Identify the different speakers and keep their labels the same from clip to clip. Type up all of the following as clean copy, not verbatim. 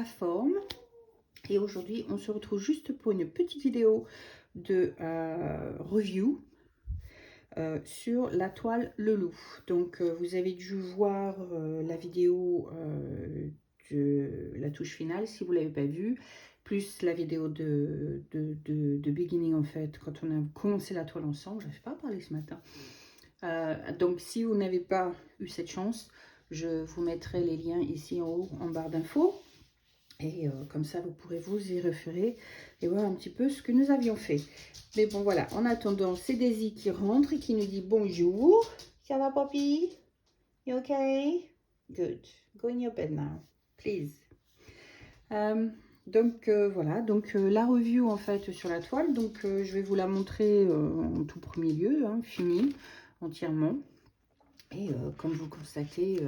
Speaker 1: forme. Et aujourd'hui, on se retrouve juste pour une petite vidéo de review sur la toile Le Loup. Donc, vous avez dû voir la vidéo de la touche finale, si vous ne l'avez pas vue, plus la vidéo de beginning, en fait, quand on a commencé la toile ensemble. Je n'arrive pas à parler ce matin. Donc, si vous n'avez pas eu cette chance, je vous mettrai les liens ici en haut, en barre d'infos. Et comme ça, vous pourrez vous y référer et voir un petit peu ce que nous avions fait. Mais bon, voilà. En attendant, c'est Daisy qui rentre et qui nous dit bonjour. Ça va, Poppy? You okay? Good. Go in your bed now, please. Voilà. Donc, la review, en fait, sur la toile. Donc, je vais vous la montrer en tout premier lieu, hein, finie, entièrement. Et comme vous constatez,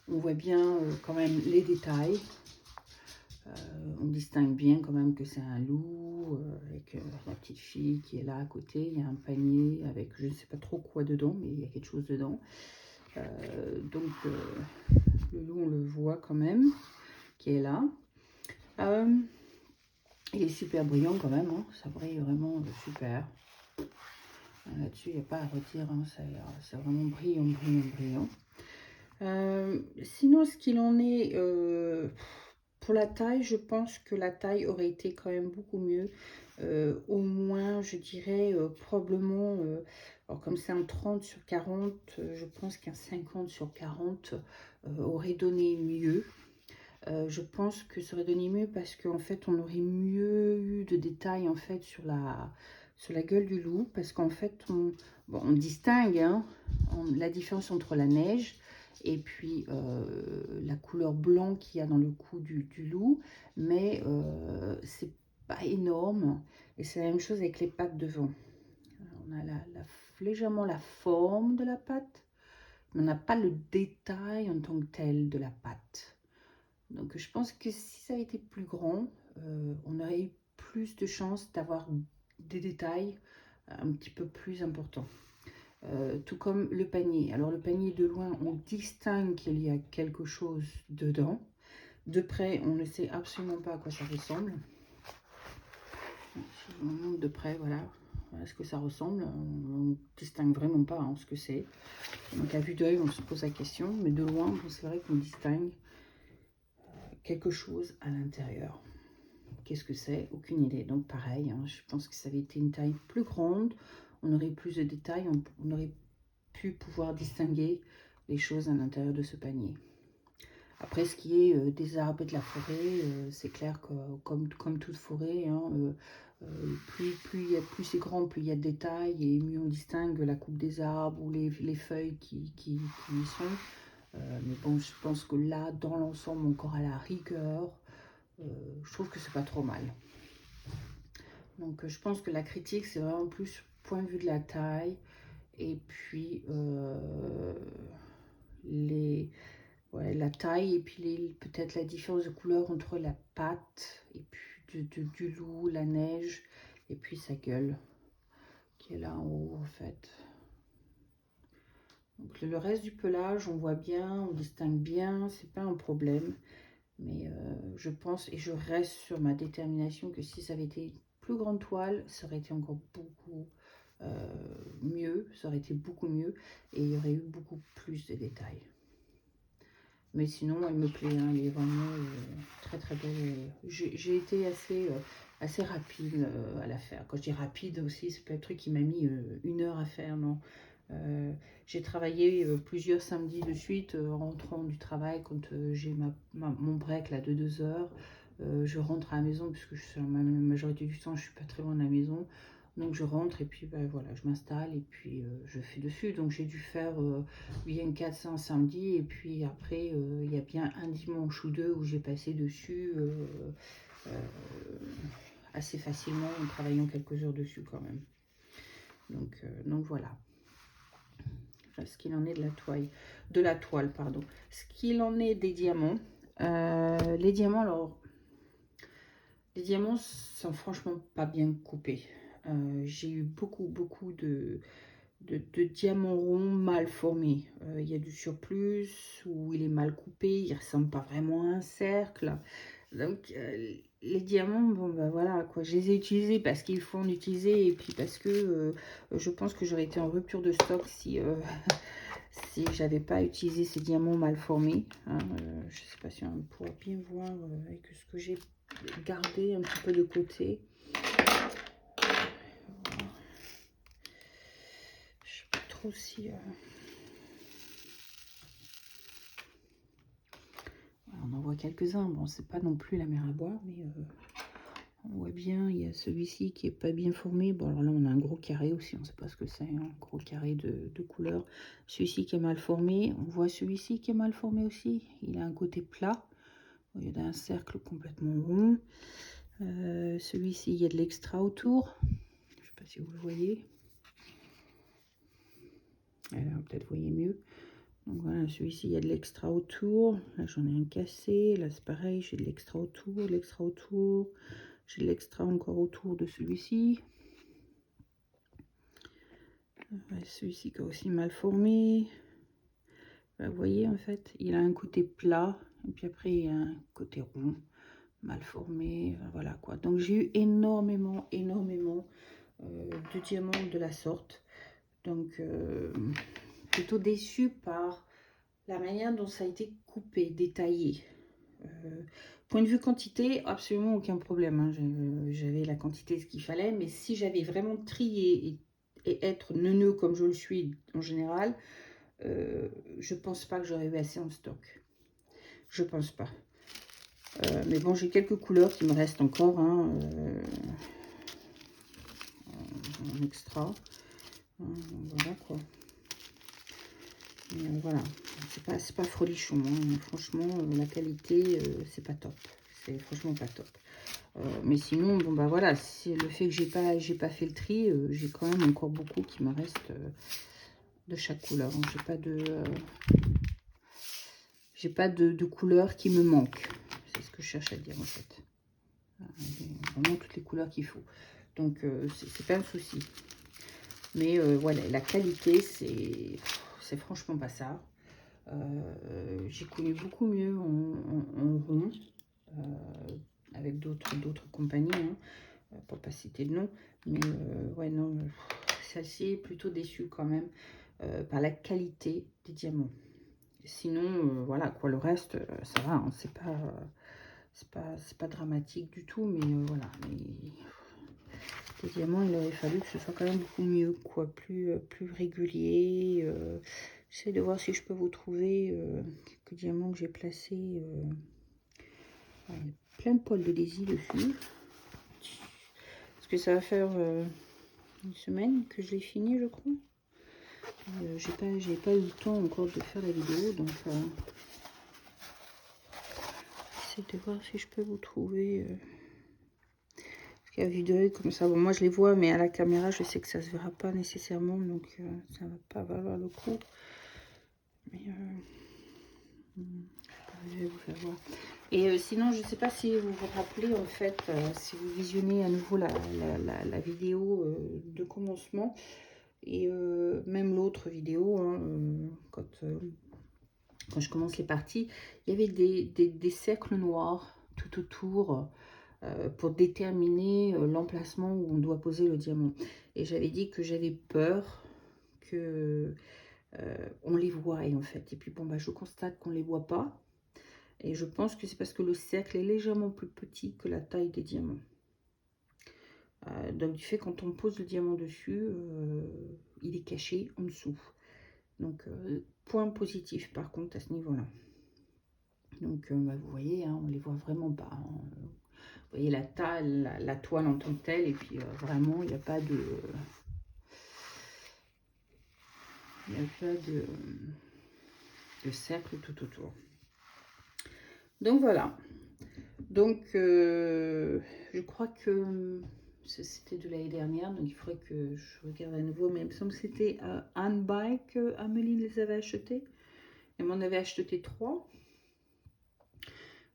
Speaker 1: on voit bien quand même les détails. On distingue bien quand même que c'est un loup avec la petite fille qui est là à côté. Il y a un panier avec je ne sais pas trop quoi dedans, mais il y a quelque chose dedans. Le loup, on le voit quand même, qui est là. Il est super brillant quand même, hein. Ça brille vraiment super. Là-dessus, il n'y a pas à redire, hein. C'est vraiment brillant, brillant. Sinon, ce qu'il en est... pour la taille, je pense que la taille aurait été quand même beaucoup mieux. Au moins, je dirais probablement, alors comme c'est un 30 sur 40, je pense qu'un 50 sur 40 aurait donné mieux. Je pense que ça aurait donné mieux parce qu'en fait, on aurait mieux eu de détails en fait sur la gueule du loup. Parce qu'en fait, on distingue hein, la différence entre la neige et puis la couleur blanc qu'il y a dans le cou du loup, mais c'est pas énorme et c'est la même chose avec les pattes devant. On a légèrement la forme de la patte, mais on n'a pas le détail en tant que tel de la patte. Donc je pense que si ça avait été plus grand, on aurait eu plus de chances d'avoir des détails un petit peu plus importants. Tout comme le panier. Alors le panier de loin, on distingue qu'il y a quelque chose dedans. De près, on ne sait absolument pas à quoi ça ressemble. Si on montre de près, voilà ce que ça ressemble. On ne distingue vraiment pas hein, ce que c'est. Donc à vue d'œil, on se pose la question, mais de loin, bon, c'est vrai qu'on distingue quelque chose à l'intérieur. Qu'est-ce que c'est? Aucune idée. Donc pareil, hein, je pense que ça avait été une taille plus grande. On aurait plus de détails, on aurait pu pouvoir distinguer les choses à l'intérieur de ce panier. Après, ce qui est des arbres et de la forêt, c'est clair que comme toute forêt, hein, plus c'est grand, plus il y a de détails et mieux on distingue la coupe des arbres ou les feuilles qui y sont. Mais bon, je pense que là, dans l'ensemble, encore à la rigueur, je trouve que c'est pas trop mal. Donc, je pense que la critique, c'est vraiment plus point de vue de la taille et puis la taille et puis peut-être la différence de couleur entre la patte et puis du loup, la neige et puis sa gueule qui est là en haut en fait. Donc le reste du pelage on voit bien, on distingue bien, c'est pas un problème. Mais je pense et je reste sur ma détermination que si ça avait été une plus grande toile, ça aurait été encore beaucoup mieux, ça aurait été beaucoup mieux et il y aurait eu beaucoup plus de détails. Mais sinon, elle me plaît, hein, elle est vraiment très très belle. J'ai été assez rapide à la faire. Quand je dis rapide aussi, c'est pas un truc qui m'a mis 1 heure à faire, non. J'ai travaillé plusieurs samedis de suite en rentrant du travail quand j'ai mon break là de 2 heures. Je rentre à la maison puisque la majorité du temps je suis pas très loin de la maison. Donc je rentre et puis ben, voilà, je m'installe et puis je fais dessus. Donc j'ai dû faire bien 4-5 samedis et puis après il y a bien un dimanche ou deux où j'ai passé dessus assez facilement en travaillant quelques heures dessus quand même. Donc voilà. Ce qu'il en est de la toile, pardon. Ce qu'il en est des diamants. Les diamants, alors, les diamants sont franchement pas bien coupés. J'ai eu beaucoup de diamants ronds mal formés. Il y a du surplus ou il est mal coupé, il ressemble pas vraiment à un cercle. Donc, les diamants, bon, bah, voilà, quoi. Je les ai utilisés parce qu'il faut en utiliser et puis parce que je pense que j'aurais été en rupture de stock si, si j'avais pas utilisé ces diamants mal formés, hein. Je sais pas si on pourra bien voir avec ce que j'ai gardé un petit peu de côté. Je sais pas trop si... on en voit quelques-uns. Bon, c'est pas non plus la mer à boire, mais on voit bien, il y a celui-ci qui est pas bien formé. Bon, alors là, on a un gros carré aussi, on sait pas ce que c'est, un gros carré de couleur. Celui-ci qui est mal formé, on voit celui-ci qui est mal formé aussi. Il a un côté plat, au lieu d'un cercle complètement rond. Celui-ci, il y a de l'extra autour. Je sais pas si vous le voyez. Là, peut-être vous voyez mieux. Donc voilà, celui-ci, il y a de l'extra autour. Là, j'en ai un cassé. Là, c'est pareil, j'ai de l'extra autour, de l'extra autour. J'ai de l'extra encore autour de celui-ci. Celui-ci qui est aussi mal formé. Là, vous voyez, en fait, il a un côté plat. Et puis après, il y a un côté rond, mal formé. Voilà, quoi. Donc, j'ai eu énormément de diamants de la sorte. Donc, plutôt déçue par la manière dont ça a été coupé, détaillé. Point de vue quantité, absolument aucun problème, hein. J'avais la quantité ce qu'il fallait, mais si j'avais vraiment trié et être neuneux comme je le suis en général, je pense pas que j'aurais eu assez en stock. Je pense pas. Mais bon, j'ai quelques couleurs qui me restent encore, hein, en extra. Voilà quoi. Voilà, c'est pas frolichon, hein. Franchement, la qualité, c'est pas top. C'est franchement pas top. Mais sinon, bon bah voilà, c'est le fait que j'ai pas fait le tri, j'ai quand même encore beaucoup qui me restent de chaque couleur. Donc, j'ai pas de couleur qui me manque. C'est ce que je cherche à dire en fait. J'ai vraiment toutes les couleurs qu'il faut. Donc c'est pas un souci. Mais voilà, la qualité, c'est franchement pas ça. J'ai connu beaucoup mieux en rond, avec d'autres compagnies, hein, pour pas citer de nom. Mais ouais, non, celle-ci est plutôt déçue quand même par la qualité des diamants. Sinon, voilà, quoi, le reste, ça va, hein, c'est pas dramatique du tout, mais voilà. Mais les diamants, il aurait fallu que ce soit quand même beaucoup mieux, quoi, plus régulier. J'essaie de voir si je peux vous trouver quelques diamants que j'ai placés. Ouais, plein de poils de Daisy dessus. Parce que ça va faire une semaine que je l'ai fini, je crois. J'ai pas eu le temps encore de faire la vidéo, donc j'essaie de voir si je peux vous trouver. Parce qu'il y a vue d'œil comme ça. Bon, moi je les vois, mais à la caméra, je sais que ça se verra pas nécessairement, donc ça va pas valoir le coup. Mais je vais vous faire voir. Et sinon, je ne sais pas si vous vous rappelez, en fait, si vous visionnez à nouveau la vidéo de commencement, et même l'autre vidéo, hein, quand je commence les parties, il y avait des cercles noirs tout autour pour déterminer l'emplacement où on doit poser le diamant. Et j'avais dit que j'avais peur que on les voie, en fait. Et puis bon, bah, je constate qu'on ne les voit pas. Et je pense que c'est parce que le cercle est légèrement plus petit que la taille des diamants. Donc du fait quand on pose le diamant dessus, il est caché en dessous. Donc point positif par contre à ce niveau-là. Donc bah, vous voyez, hein, on les voit vraiment pas, hein. Vous voyez la toile en tant que telle, et puis vraiment il n'y a pas de... Il n'y a pas de cercle tout autour. Donc voilà. Donc je crois que c'était de l'année dernière, donc il faudrait que je regarde à nouveau, mais il me semble que c'était à Anne By que Amélie les avait achetés. Elle m'en avait acheté 3.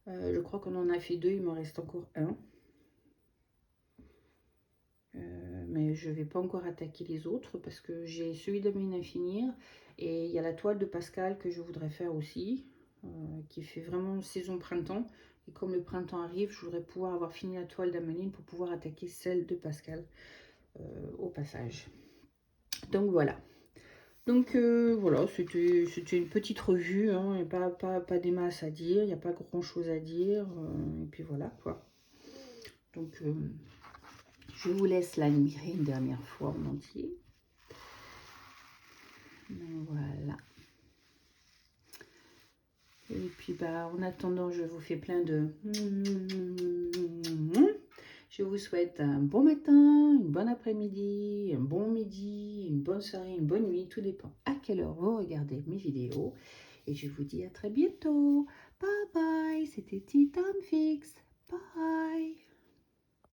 Speaker 1: Je crois qu'on en a fait 2, il m'en reste encore un. Mais je ne vais pas encore attaquer les autres parce que j'ai celui d'Amélie à finir. Et il y a la toile de Pascal que je voudrais faire aussi, qui fait vraiment saison printemps Et comme le printemps arrive, je voudrais pouvoir avoir fini la toile d'Ameline pour pouvoir attaquer celle de Pascal au passage. Donc voilà. Donc voilà, c'était une petite revue, hein, et pas des masses à dire, il n'y a pas grand chose à dire, et puis voilà quoi. Donc je vous laisse l'admirer une dernière fois en entier. Voilà. Et puis bah en attendant, je vous fais plein de... Je vous souhaite un bon matin, une bonne après-midi, un bon midi, une bonne soirée, une bonne nuit. Tout dépend à quelle heure vous regardez mes vidéos. Et je vous dis à très bientôt. Bye bye, c'était Titan Fix. Bye.